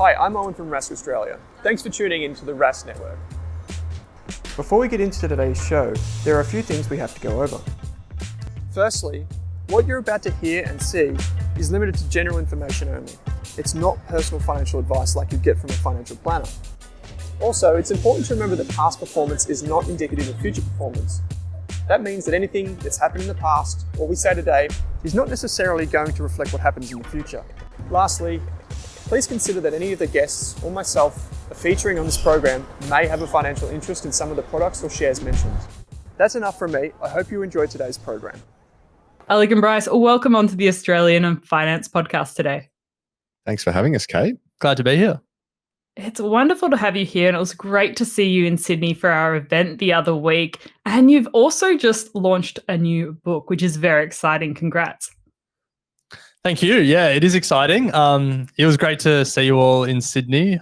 Hi, I'm Owen from Rask Australia. Thanks for tuning in to the Rask Network. Before we get into today's show, there are a few things we have to go over. Firstly, what you're about to hear and see is limited to general information only. It's not personal financial advice like you get from a financial planner. Also, it's important to remember that past performance is not indicative of future performance. That means that anything that's happened in the past, or we say today, is not necessarily going to reflect what happens in the future. Lastly, please consider that any of the guests or myself are featuring on this program may have a financial interest in some of the products or shares mentioned. That's enough from me. I hope you enjoyed today's program. Alec and Bryce, welcome onto the Australian and Finance podcast today. Thanks for having us, Kate. Glad to be here. It's wonderful to have you here, and it was great to see you in Sydney for our event the other week. And you've also just launched a new book, which is very exciting. Congrats. Thank you. Yeah, it is exciting. It was great to see you all in Sydney.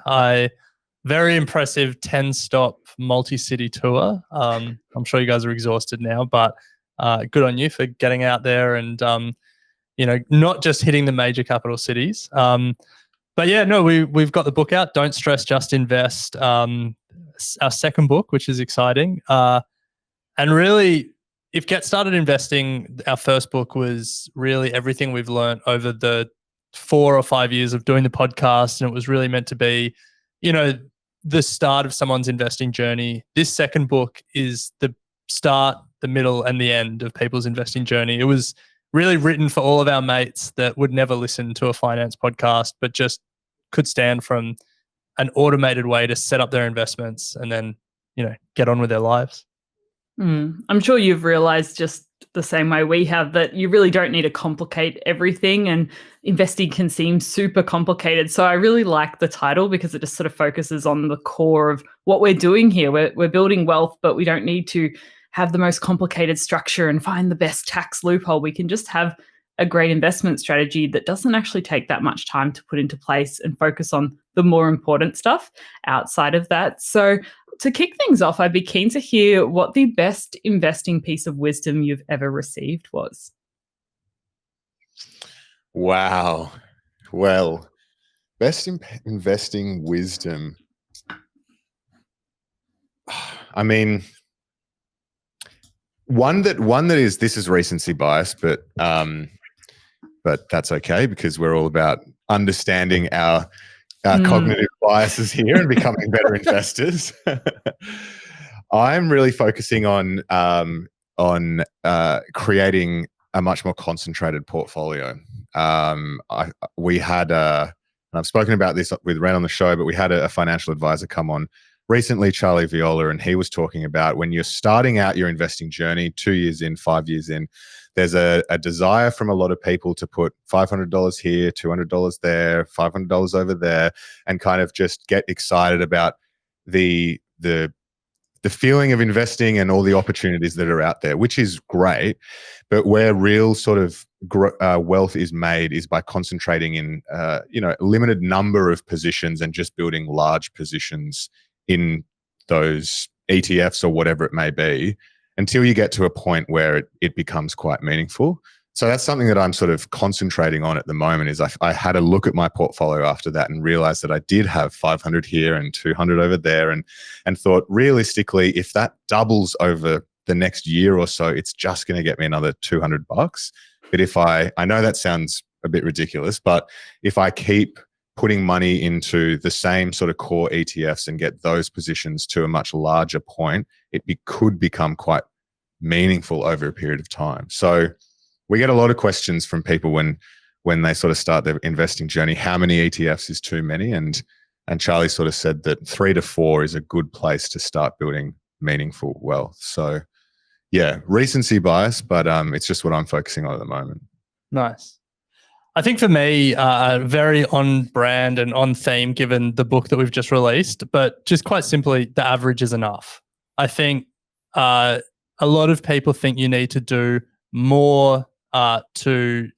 Very impressive 10-stop multi-city tour. I'm sure you guys are exhausted now, but good on you for getting out there and not just hitting the major capital cities. But yeah, no, we've got the book out, Don't Stress, Just Invest, our second book, which is exciting. And really, if Get Started Investing, our first book was really everything we've learned over the 4 or 5 years of doing the podcast. And it was really meant to be, the start of someone's investing journey. This second book is the start, the middle, and the end of people's investing journey. It was really written for all of our mates that would never listen to a finance podcast, but just could stand from an automated way to set up their investments and then, get on with their lives. I'm sure you've realized just the same way we have that you really don't need to complicate everything, and investing can seem super complicated. So I really like the title because it just sort of focuses on the core of what we're doing here. We're building wealth, but we don't need to have the most complicated structure and find the best tax loophole. We can just have a great investment strategy that doesn't actually take that much time to put into place and focus on the more important stuff outside of that. So to kick things off, I'd be keen to hear what the best investing piece of wisdom you've ever received was. Wow. Well, best investing wisdom. I mean, one that is, this is recency bias, but that's okay because we're all about understanding our cognitive biases here and becoming better investors. I'm really focusing on creating a much more concentrated portfolio. We had and I've spoken about this with Ren on the show, but we had a financial advisor come on recently, Charlie Viola, and he was talking about when you're starting out your investing journey, 2 years in, 5 years in, there's a desire from a lot of people to put $500 here, $200 there, $500 over there, and kind of just get excited about the feeling of investing and all the opportunities that are out there, which is great. But where real sort of wealth is made is by concentrating in a limited number of positions and just building large positions in those ETFs or whatever it may be, until you get to a point where it becomes quite meaningful. So that's something that I'm sort of concentrating on at the moment. Is I had a look at my portfolio after that and realized that I did have 500 here and 200 over there, and thought realistically, if that doubles over the next year or so, it's just going to get me another $200. But if I know that sounds a bit ridiculous, but if I keep putting money into the same sort of core ETFs and get those positions to a much larger point, it could become quite meaningful over a period of time. So we get a lot of questions from people when they sort of start their investing journey, how many ETFs is too many? And Charlie sort of said that 3 to 4 is a good place to start building meaningful wealth. So yeah, recency bias, but it's just what I'm focusing on at the moment. Nice. I think for me, very on brand and on theme, given the book that we've just released, but just quite simply, the average is enough. I think a lot of people think you need to do more to,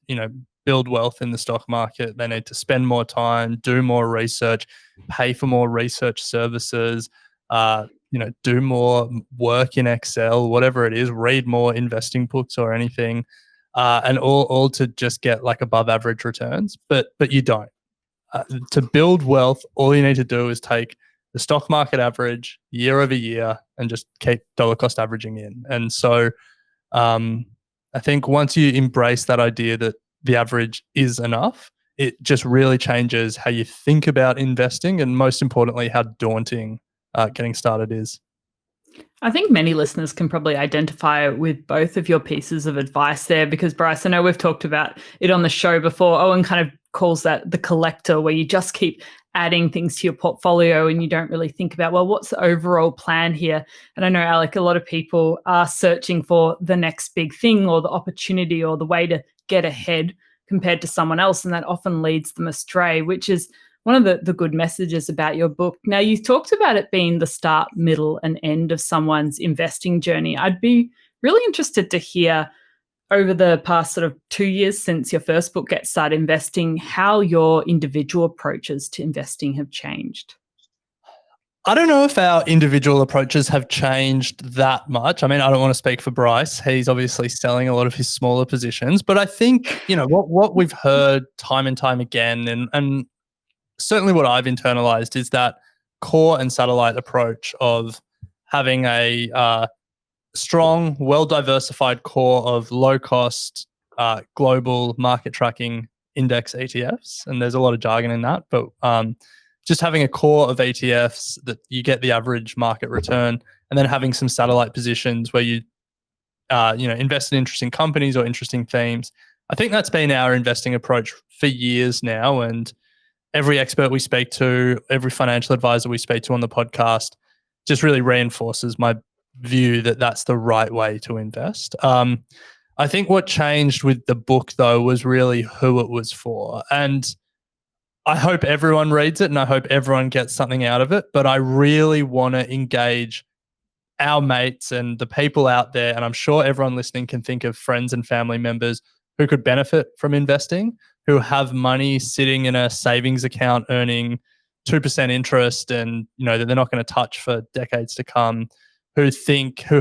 build wealth in the stock market. They need to spend more time, do more research, pay for more research services, do more work in Excel, whatever it is, read more investing books or anything. And all to just get like above average returns, but you don't. To build wealth, all you need to do is take the stock market average year over year and just keep dollar cost averaging in. And so I think once you embrace that idea that the average is enough, it just really changes how you think about investing, and most importantly, how daunting getting started is. I think many listeners can probably identify with both of your pieces of advice there, because Bryce, I know we've talked about it on the show before. Owen kind of calls that the collector, where you just keep adding things to your portfolio and you don't really think about, well, what's the overall plan here? And I know, Alec, a lot of people are searching for the next big thing or the opportunity or the way to get ahead compared to someone else. And that often leads them astray, which is one of the good messages about your book. Now, you talked about it being the start, middle, and end of someone's investing journey. I'd be really interested to hear, over the past sort of 2 years since your first book, Get Started Investing, how your individual approaches to investing have changed. I don't know if our individual approaches have changed that much. I mean, I don't want to speak for Bryce. He's obviously selling a lot of his smaller positions, but I think, what we've heard time and time again, and certainly what I've internalized, is that core and satellite approach of having a strong, well-diversified core of low-cost global market tracking index ETFs. And there's a lot of jargon in that, but just having a core of ETFs that you get the average market return, and then having some satellite positions where you invest in interesting companies or interesting themes. I think that's been our investing approach for years now, and every expert we speak to, every financial advisor we speak to on the podcast just really reinforces my view that that's the right way to invest. I think what changed with the book, though, was really who it was for. And I hope everyone reads it and I hope everyone gets something out of it, but I really want to engage our mates and the people out there, and I'm sure everyone listening can think of friends and family members who could benefit from investing, who have money sitting in a savings account earning 2% interest and that they're not going to touch for decades to come, who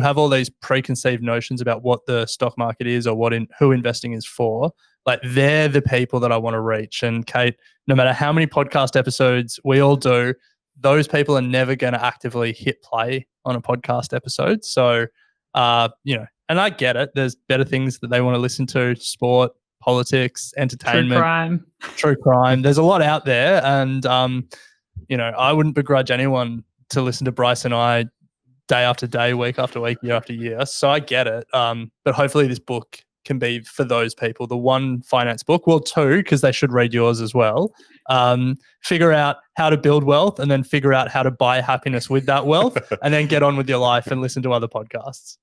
have all these preconceived notions about what the stock market is or who investing is for. Like, they're the people that I want to reach. And Kate, no matter how many podcast episodes we all do, those people are never going to actively hit play on a podcast episode. So, and I get it. There's better things that they want to listen to: sport, politics, entertainment, true crime. There's a lot out there. And, I wouldn't begrudge anyone to listen to Bryce and I day after day, week after week, year after year. So I get it. But hopefully this book can be for those people. The one finance book, well, two, because they should read yours as well. Figure out how to build wealth, and then figure out how to buy happiness with that wealth, and then get on with your life and listen to other podcasts.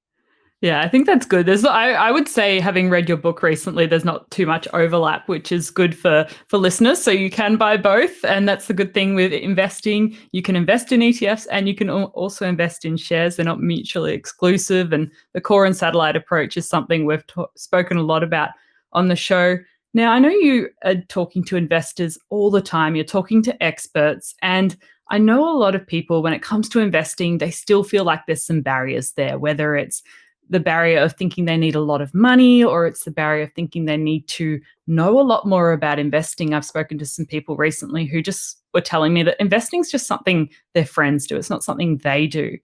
Yeah, I think that's good. I would say, having read your book recently, there's not too much overlap, which is good for listeners. So you can buy both. And that's the good thing with investing. You can invest in ETFs and you can also invest in shares. They're not mutually exclusive. And the core and satellite approach is something we've spoken a lot about on the show. Now, I know you are talking to investors all the time. You're talking to experts. And I know a lot of people, when it comes to investing, they still feel like there's some barriers there, whether it's the barrier of thinking they need a lot of money, or it's the barrier of thinking they need to know a lot more about investing. I've spoken to some people recently who just were telling me that investing is just something their friends do. It's not something they do.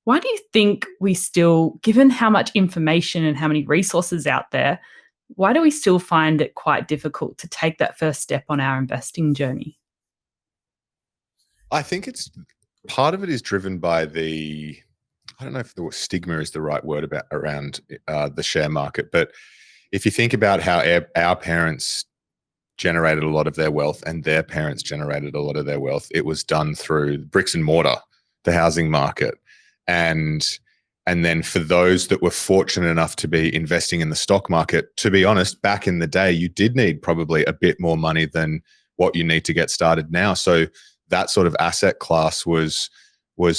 Why do you think we still, given how much information and how many resources out there, why do we still find it quite difficult to take that first step on our investing journey? I think part of it is driven by I don't know if the stigma is the right word around the share market, but if you think about how our parents generated a lot of their wealth and their parents generated a lot of their wealth, it was done through bricks and mortar, the housing market. And then for those that were fortunate enough to be investing in the stock market, to be honest, back in the day, you did need probably a bit more money than what you need to get started now. So that sort of asset class was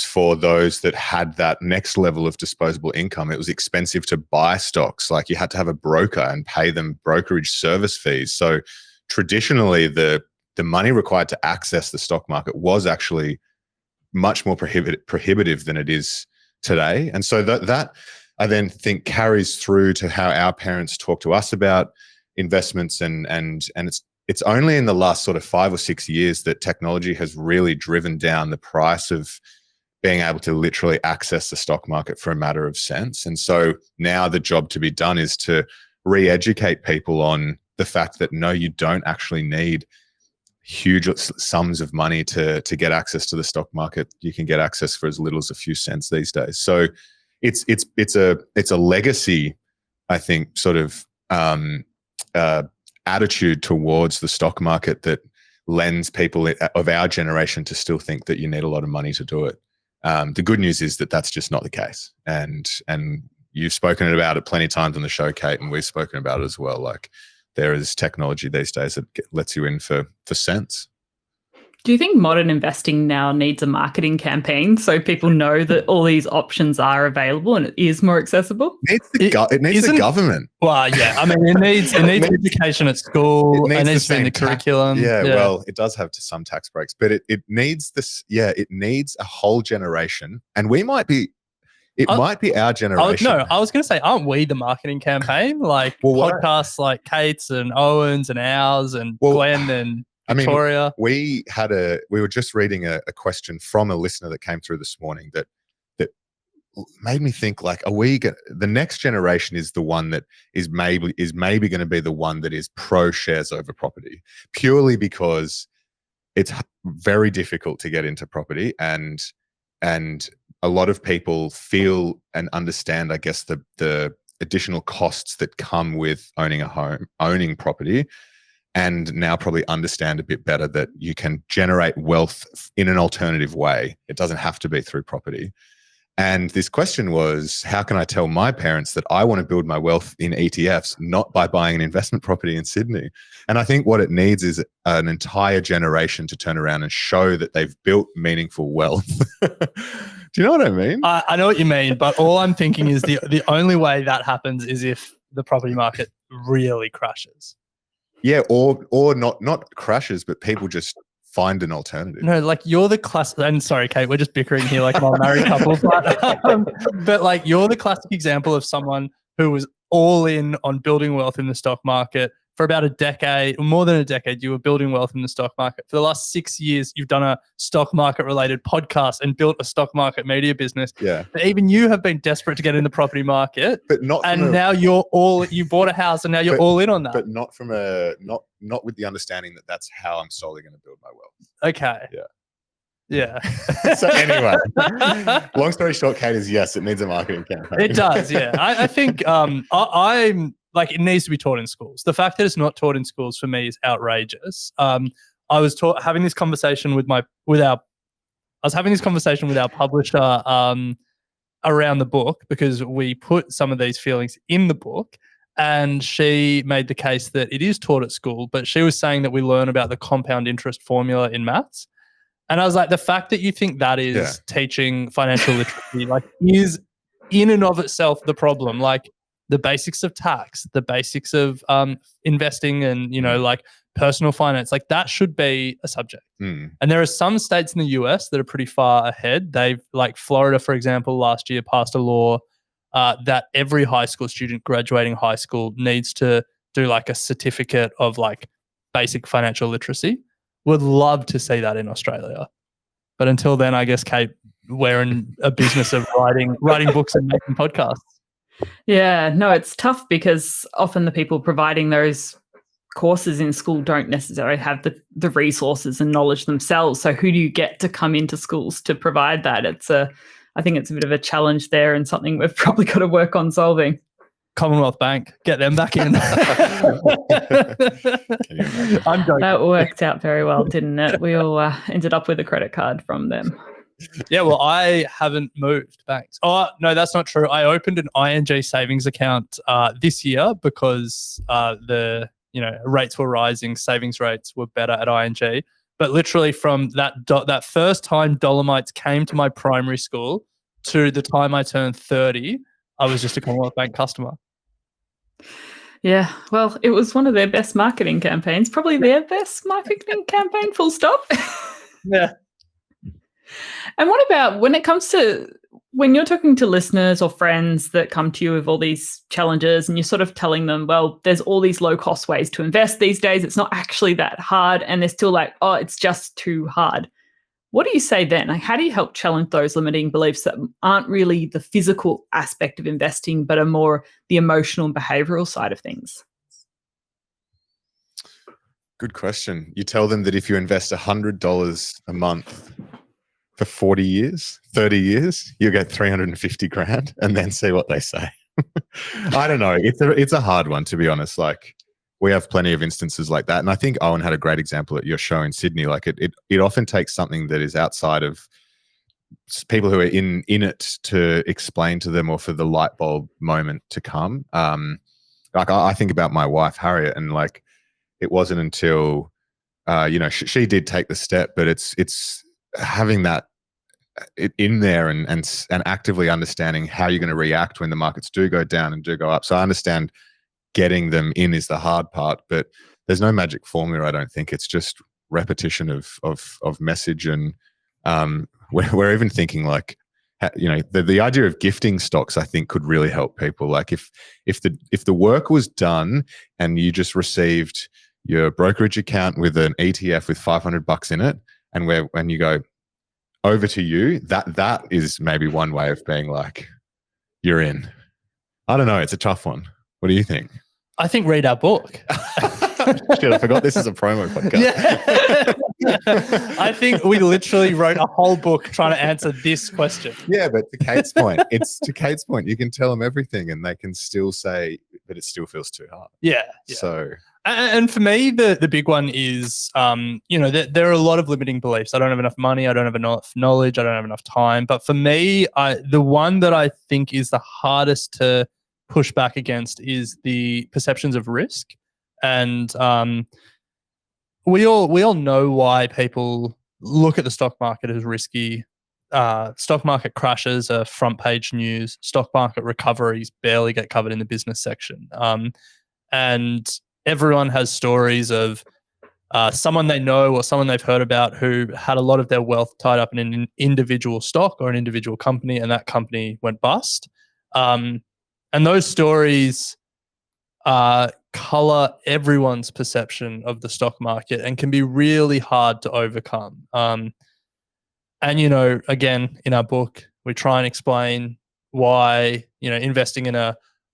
for those that had that next level of disposable income. It was expensive to buy stocks. Like, you had to have a broker and pay them brokerage service fees. So traditionally, the money required to access the stock market was actually much more prohibitive than it is today. And so that I then think carries through to how our parents talk to us about investments, and it's it's only in the last sort of 5 or 6 years that technology has really driven down the price of being able to literally access the stock market for a matter of cents. And so now the job to be done is to re-educate people on the fact that no, you don't actually need huge sums of money to get access to the stock market. You can get access for as little as a few cents these days. So it's a legacy, I think, sort of attitude towards the stock market that lends people of our generation to still think that you need a lot of money to do it. The good news is that that's just not the case. And you've spoken about it plenty of times on the show, Kate, and we've spoken about it as well. Like, there is technology these days that lets you in for cents. Do you think modern investing now needs a marketing campaign so people know that all these options are available and it is more accessible? It needs the government. Well, yeah. I mean, it needs education at school. It needs to be in the curriculum. Yeah, well, it does have some tax breaks, but it needs this. Yeah, it needs a whole generation, and we might be. It might be our generation. I was going to say, aren't we the marketing campaign? Like podcasts like Kate's and Owen's and ours and Glenn and Victoria. We were just reading a question from a listener that came through this morning that made me think, like, the next generation is the one that is maybe going to be the one that is pro shares over property, purely because it's very difficult to get into property, and a lot of people feel and understand, I guess, the additional costs that come with owning a home, owning property, and now probably understand a bit better that you can generate wealth in an alternative way. It doesn't have to be through property. And this question was, how can I tell my parents that I want to build my wealth in ETFs, not by buying an investment property in Sydney? And I think what it needs is an entire generation to turn around and show that they've built meaningful wealth. Do you know what I mean? I know what you mean, but all I'm thinking is the only way that happens is if the property market really crashes. Yeah, or not crashes, but people just find an alternative. No, like, you're the classic, and sorry, Kate, we're just bickering here like a married couple, but like, you're the classic example of someone who was all in on building wealth in the stock market for about a decade, or more than a decade. You were building wealth in the stock market. For the last 6 years, you've done a stock market related podcast and built a stock market media business. Yeah. But even you have been desperate to get in the property market, but not. And now you bought a house, and now you're all in on that. But not from not with the understanding that that's how I'm solely going to build my wealth. Okay. Yeah. So anyway, long story short, Kate, is yes, it needs a marketing campaign. It does, yeah. I think I'm like, it needs to be taught in schools. The fact that it's not taught in schools for me is outrageous. I was having this conversation with our publisher around the book, because we put some of these feelings in the book, and she made the case that it is taught at school, but she was saying that we learn about the compound interest formula in maths. And I was like, the fact that you think that is teaching financial literacy, like, is in and of itself the problem. Like, the basics of tax, the basics of investing, and, like, personal finance, like, that should be a subject. And there are some states in the US that are pretty far ahead. They've, like, Florida, for example, last year passed a law that every high school student graduating high school needs to do, like, a certificate of, like, basic financial literacy. Would love to see that in Australia. But until then, I guess, Kate, we're in a business of writing books and making podcasts. Yeah, no, it's tough because often the people providing those courses in school don't necessarily have the resources and knowledge themselves. So who do you get to come into schools to provide that? I think it's a bit of a challenge there, and something we've probably got to work on solving. Commonwealth Bank, get them back in. I'm joking. That worked out very well, didn't it? We all ended up with a credit card from them. Yeah, well, I haven't moved banks. Oh, no, that's not true. I opened an ING savings account this year because the rates were rising, savings rates were better at ING. But literally from that first time Dolomites came to my primary school to the time I turned 30, I was just a Commonwealth Bank customer. Yeah, well, it was one of their best marketing campaigns, probably their best marketing campaign, full stop. Yeah. And what about when it comes to when you're talking to listeners or friends that come to you with all these challenges and you're sort of telling them, well, there's all these low cost ways to invest these days, it's not actually that hard, and they're still like, oh, it's just too hard. What do you say then? Like, how do you help challenge those limiting beliefs that aren't really the physical aspect of investing, but are more the emotional and behavioral side of things? Good question. You tell them that if you invest $100 a month for 40 years, 30 years, you get 350 grand, and then see what they say. I don't know. It's a hard one, to be honest. Like, we have plenty of instances like that. And I think Owen had a great example at your show in Sydney. Like, it often takes something that is outside of people who are in it to explain to them, or for the light bulb moment to come. Like, I think about my wife, Harriet, and like, it wasn't until, she did take the step, but it's having that in there and actively understanding how you're going to react when the markets do go down and do go up. So I understand getting them in is the hard part, but there's no magic formula. I don't think. It's just repetition of message. And we're even thinking like, the idea of gifting stocks, I think, could really help people. Like, if the work was done and you just received your brokerage account with an ETF with $500 in it, and you go, over to you, that is maybe one way of being like, you're in. I don't know. It's a tough one. What do you think? I think read our book. Shit, I forgot this is a promo podcast. Yeah. I think we literally wrote a whole book trying to answer this question. Yeah, but to Kate's point, you can tell them everything and they can still say, but it still feels too hard. Yeah. So... And for me, the big one is, there are a lot of limiting beliefs. I don't have enough money. I don't have enough knowledge. I don't have enough time. But for me, the one that I think is the hardest to push back against is the perceptions of risk. And we all know why people look at the stock market as risky. Stock market crashes are front page news. Stock market recoveries barely get covered in the business section. And everyone has stories of someone they know or someone they've heard about who had a lot of their wealth tied up in an individual stock or an individual company, and that company went bust. And those stories color everyone's perception of the stock market and can be really hard to overcome. And, again, in our book, we try and explain why, investing in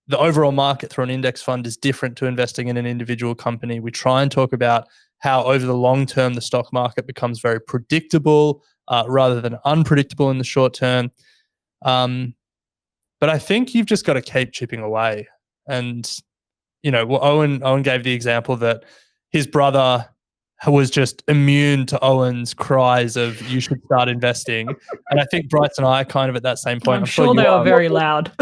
the overall market through an index fund is different to investing in an individual company. We try and talk about how over the long term, the stock market becomes very predictable rather than unpredictable in the short term. But I think you've just got to keep chipping away. And, Owen gave the example that his brother was just immune to Owen's cries of, you should start investing. And I think Bryce and I are kind of at that same point. I'm sure they are very loud.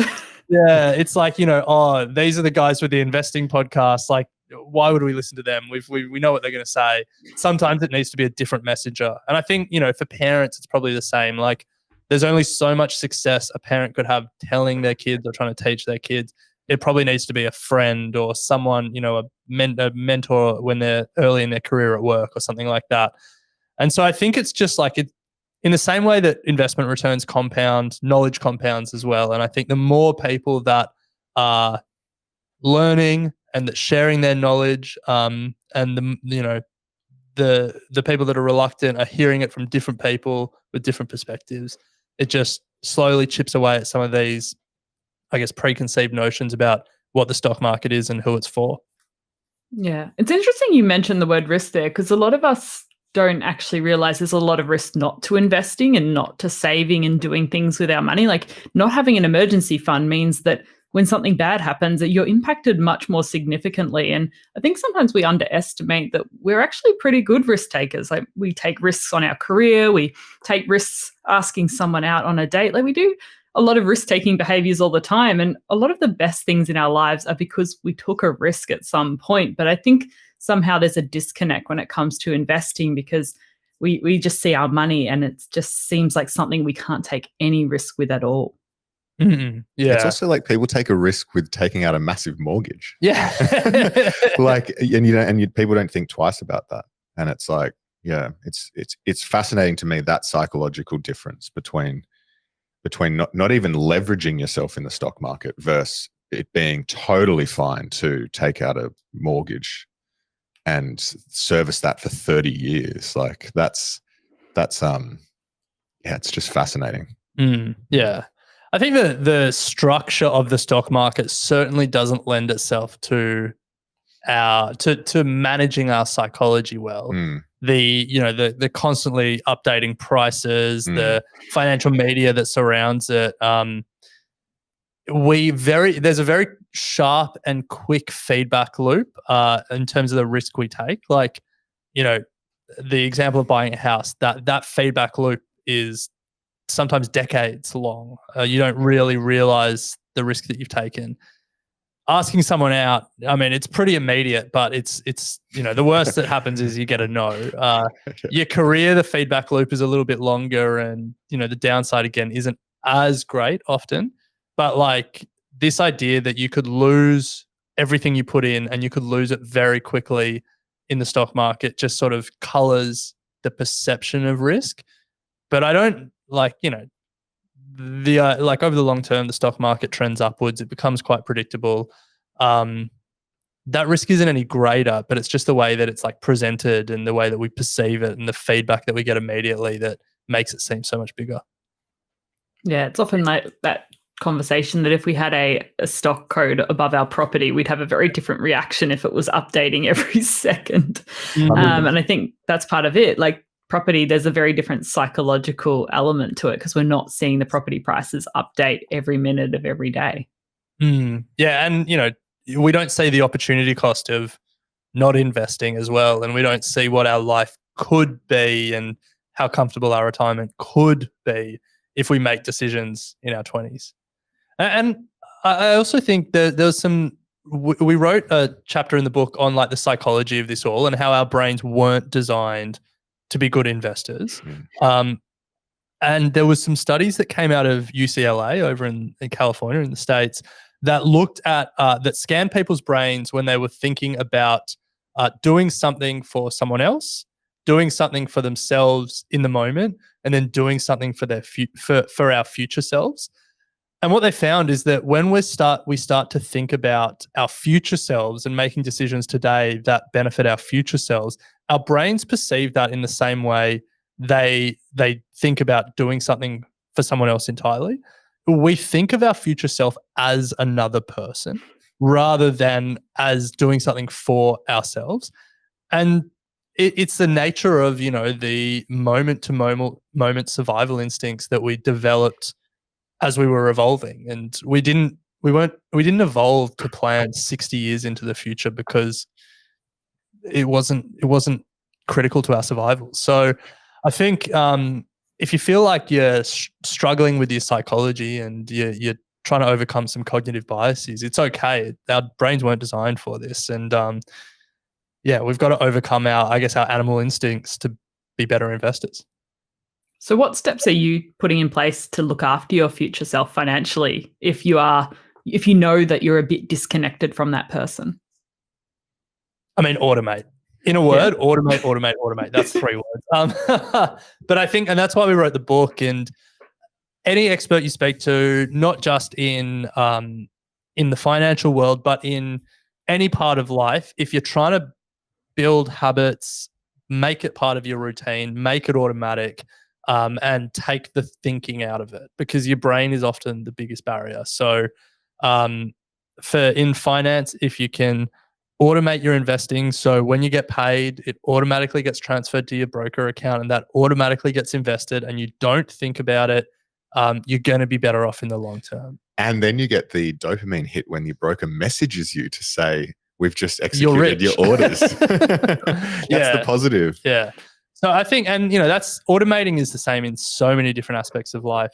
Yeah, it's like, these are the guys with the investing podcast. Like, why would we listen to them? We know what they're going to say. Sometimes it needs to be a different messenger. And I think, for parents, it's probably the same. Like, there's only so much success a parent could have telling their kids or trying to teach their kids. It probably needs to be a friend or someone, a mentor when they're early in their career at work or something like that. And so I think it's just like in the same way that investment returns compound, knowledge compounds as well. And I think the more people that are learning and that sharing their knowledge, and the people that are reluctant are hearing it from different people with different perspectives, it just slowly chips away at some of these, I guess, preconceived notions about what the stock market is and who it's for. Yeah. It's interesting you mentioned the word risk there, because a lot of us don't actually realize there's a lot of risk not to investing and not to saving and doing things with our money. Like, not having an emergency fund means that when something bad happens, that you're impacted much more significantly. And I think sometimes we underestimate that we're actually pretty good risk takers. Like, we take risks on our career, we take risks asking someone out on a date. Like, we do a lot of risk-taking behaviors all the time. And a lot of the best things in our lives are because we took a risk at some point. But I think somehow there's a disconnect when it comes to investing, because we just see our money and it just seems like something we can't take any risk with at all. Mm-hmm. Yeah. It's also like people take a risk with taking out a massive mortgage. Yeah. People don't think twice about that. And it's like, yeah, it's fascinating to me, that psychological difference between between not even leveraging yourself in the stock market versus it being totally fine to take out a mortgage and service that for 30 years. Like that's it's just fascinating. Yeah. I think that the structure of the stock market certainly doesn't lend itself to to managing our psychology well. The constantly updating prices, the financial media that surrounds it. There's a very sharp and quick feedback loop in terms of the risk we take. Like, the example of buying a house, that feedback loop is sometimes decades long. You don't really realize the risk that you've taken. Asking someone out, I mean, it's pretty immediate, but it's the worst that happens is you get a no. Your career, the feedback loop is a little bit longer, and the downside again isn't as great often. But like this idea that you could lose everything you put in and you could lose it very quickly in the stock market just sort of colors the perception of risk. But I don't like over the long term, the stock market trends upwards. It becomes quite predictable. That risk isn't any greater, but it's just the way that it's like presented and the way that we perceive it and the feedback that we get immediately that makes it seem so much bigger. Yeah, it's often like that conversation that if we had a stock code above our property, we'd have a very different reaction if it was updating every second. And I think that's part of it. Like property, there's a very different psychological element to it because we're not seeing the property prices update every minute of every day. Yeah, and we don't see the opportunity cost of not investing as well, and we don't see what our life could be and how comfortable our retirement could be if we make decisions in our 20s. And I also think that there was some. We wrote a chapter in the book on like the psychology of this all and how our brains weren't designed to be good investors. And there was some studies that came out of UCLA over in California in the States that looked at that scanned people's brains when they were thinking about doing something for someone else, doing something for themselves in the moment, and then doing something for their for our future selves. And what they found is that when we start to think about our future selves and making decisions today that benefit our future selves, our brains perceive that in the same way they think about doing something for someone else entirely. We think of our future self as another person rather than as doing something for ourselves. And it's the nature of, the moment to moment survival instincts that we developed as we were evolving. And we didn't evolve to plan 60 years into the future because it wasn't critical to our survival. So I think if you feel like you're struggling with your psychology and you're trying to overcome some cognitive biases, it's okay. Our brains weren't designed for this. And we've got to overcome our animal instincts to be better investors. So what steps are you putting in place to look after your future self financially if you know that you're a bit disconnected from that person? I mean, automate. In a word, automate. That's 3 words. But I think, and that's why we wrote the book, and any expert you speak to, not just in the financial world, but in any part of life, if you're trying to build habits, make it part of your routine, make it automatic, and take the thinking out of it, because your brain is often the biggest barrier. So in finance, if you can automate your investing, so when you get paid, it automatically gets transferred to your broker account and that automatically gets invested and you don't think about it, you're going to be better off in the long term. And then you get the dopamine hit when your broker messages you to say, we've just executed your orders. That's the positive. Yeah. So I think, and that's automating is the same in so many different aspects of life.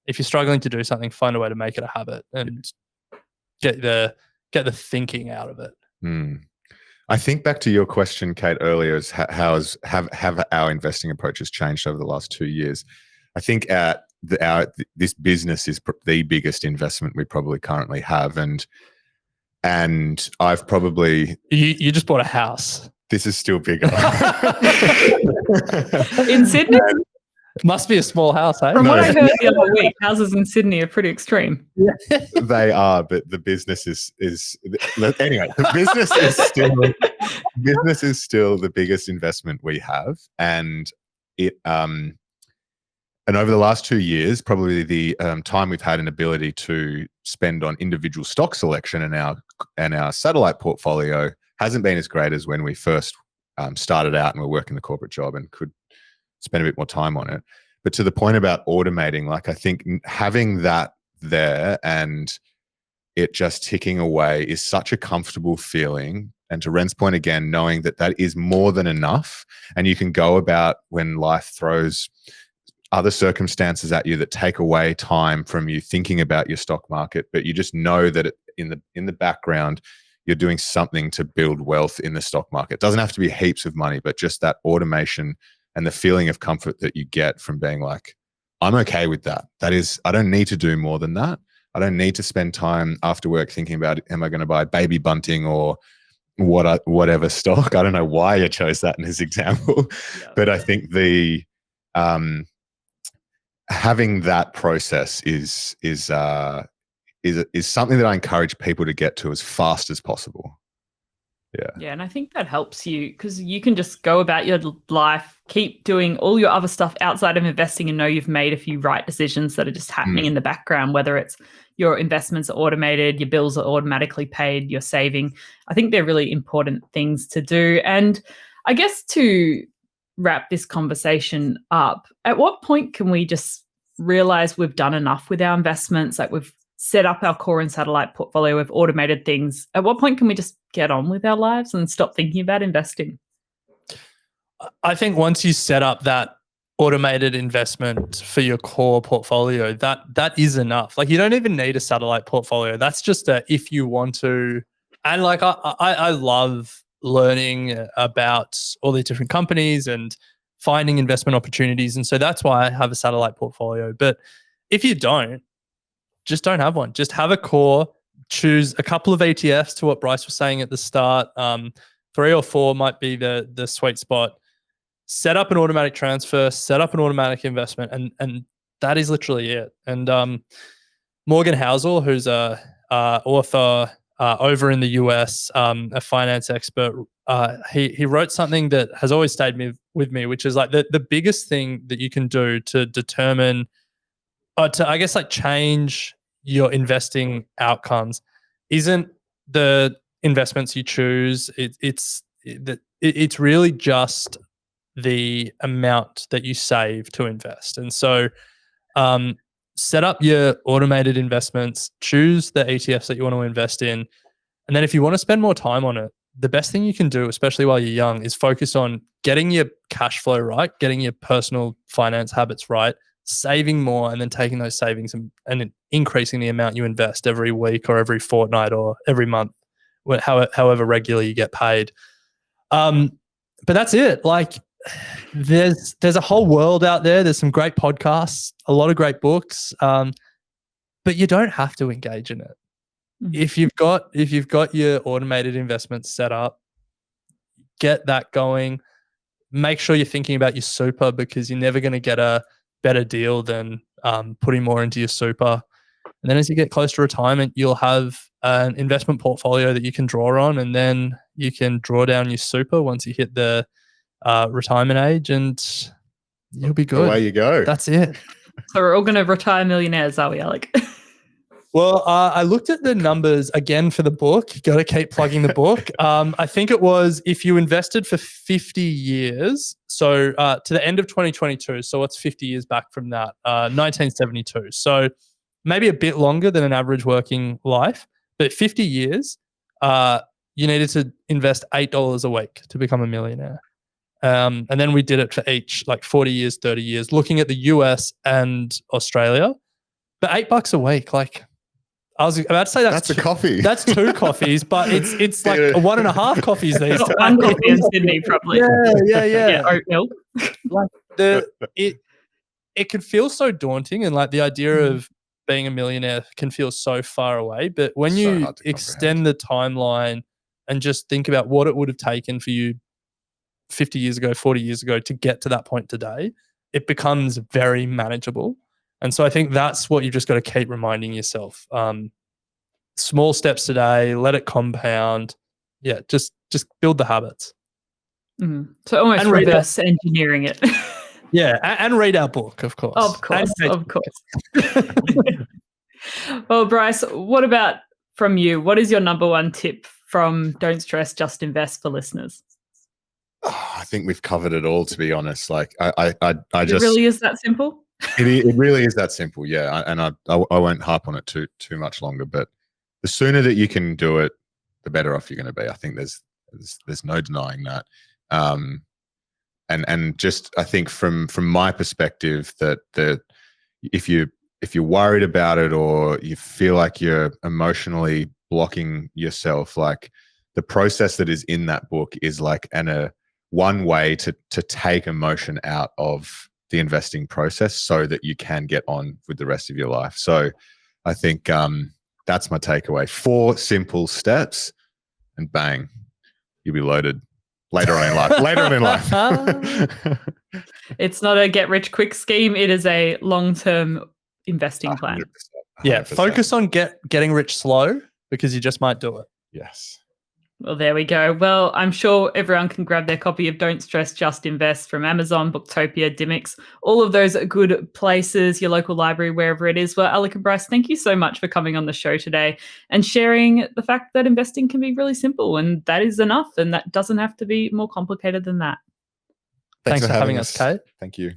If you're struggling to do something, find a way to make it a habit and get the thinking out of it. I think back to your question, Kate, earlier, is have our investing approaches changed over the last 2 years? I think this business is the biggest investment we probably currently have, and I've probably you just bought a house. This is still bigger. In Sydney? Must be a small house, eh? From what No. I heard the other week, houses in Sydney are pretty extreme. They are, but the business is anyway. The business is still the biggest investment we have, and it and over the last 2 years, probably the time we've had an ability to spend on individual stock selection in our satellite portfolio hasn't been as great as when we first started out and were working the corporate job and could spend a bit more time on it. But to the point about automating, like I think having that there and it just ticking away is such a comfortable feeling. And to Ren's point again, knowing that that is more than enough, and you can go about when life throws other circumstances at you that take away time from you thinking about your stock market, but you just know that in the background, you're doing something to build wealth in the stock market. It doesn't have to be heaps of money, but just that automation and the feeling of comfort that you get from being like, I'm okay with that. That is, I don't need to do more than that. I don't need to spend time after work thinking about, am I going to buy Baby Bunting or whatever stock? I don't know why you chose that in this example, but I think the having that process is something that I encourage people to get to as fast as possible. Yeah, and I think that helps you because you can just go about your life, keep doing all your other stuff outside of investing and know you've made a few right decisions that are just happening in the background, whether it's your investments are automated, your bills are automatically paid, you're saving. I think they're really important things to do. And I guess to wrap this conversation up, at what point can we just realize we've done enough with our investments, like we've set up our core and satellite portfolio, we've automated things. At what point can we just get on with our lives and stop thinking about investing? I think once you set up that automated investment for your core portfolio, that is enough. Like you don't even need a satellite portfolio. That's just if you want to. And like I love learning about all these different companies and finding investment opportunities. And so that's why I have a satellite portfolio. But if you don't, just don't have one. Just have a core, choose a couple of ETFs to what Bryce was saying at the start. 3 or 4 might be the sweet spot. Set up an automatic transfer, set up an automatic investment, and that is literally it. And Morgan Housel, who's a author over in the US, a finance expert, he wrote something that has always stayed with me, which is like the biggest thing that you can do to determine to I guess like change your investing outcomes isn't the investments you choose. It's really just the amount that you save to invest. And so set up your automated investments, choose the ETFs that you want to invest in. And then if you want to spend more time on it, the best thing you can do, especially while you're young, is focus on getting your cash flow right, getting your personal finance habits right, saving more, and then taking those savings and increasing the amount you invest every week or every fortnight or every month, however regularly you get paid. But that's it. Like there's a whole world out there. There's some great podcasts, a lot of great books, but you don't have to engage in it. If you've got your automated investments set up, get that going. Make sure you're thinking about your super, because you're never going to get a better deal than putting more into your super. And then as you get close to retirement, you'll have an investment portfolio that you can draw on, and then you can draw down your super once you hit the retirement age, and you'll be good. Away you go. That's it. So we're all going to retire millionaires, are we, Alec? Well, I looked at the numbers again for the book. Got to keep plugging the book. I think it was if you invested for 50 years, so to the end of 2022. So what's 50 years back from that? 1972. So maybe a bit longer than an average working life, but 50 years, you needed to invest $8 a week to become a millionaire. And then we did it for each, like 40 years, 30 years, looking at the US and Australia. But $8 a week, like, I was about to say that's a coffee. That's 2 coffees, but it's like 1.5 coffees these days. One coffee in Sydney, probably. Yeah. Oat milk. Like it can feel so daunting, and like the idea of being a millionaire can feel so far away. But when you extend the timeline and just think about what it would have taken for you 50 years ago, 40 years ago to get to that point today, it becomes very manageable. And so I think that's what you've just got to keep reminding yourself. Small steps today, let it compound. Yeah, just build the habits. So almost reverse engineering it. Yeah, and read our book, of course. Of course. Well, Bryce, what about from you? What is your number one tip from Don't Stress, Just Invest for listeners? Oh, I think we've covered it all, to be honest. Like I It just really is that simple. it really is that simple. Yeah, and I won't harp on it too much longer. But the sooner that you can do it, the better off you're going to be. I think there's no denying that. And just I think from my perspective that if you're worried about it or you feel like you're emotionally blocking yourself, like the process that is in that book is like one way to take emotion out of the investing process so that you can get on with the rest of your life. So I think that's my takeaway. 4 simple steps and bang, you'll be loaded later on in life. It's not a get rich quick scheme. It is a long-term investing plan. 100%. Yeah, focus on getting rich slow because you just might do it. Yes. Well, there we go. Well, I'm sure everyone can grab their copy of Don't Stress, Just Invest from Amazon, Booktopia, Dimmicks, all of those good places, your local library, wherever it is. Well, Alec and Bryce, thank you so much for coming on the show today and sharing the fact that investing can be really simple and that is enough and that doesn't have to be more complicated than that. Thanks for having us, Kate. Thank you.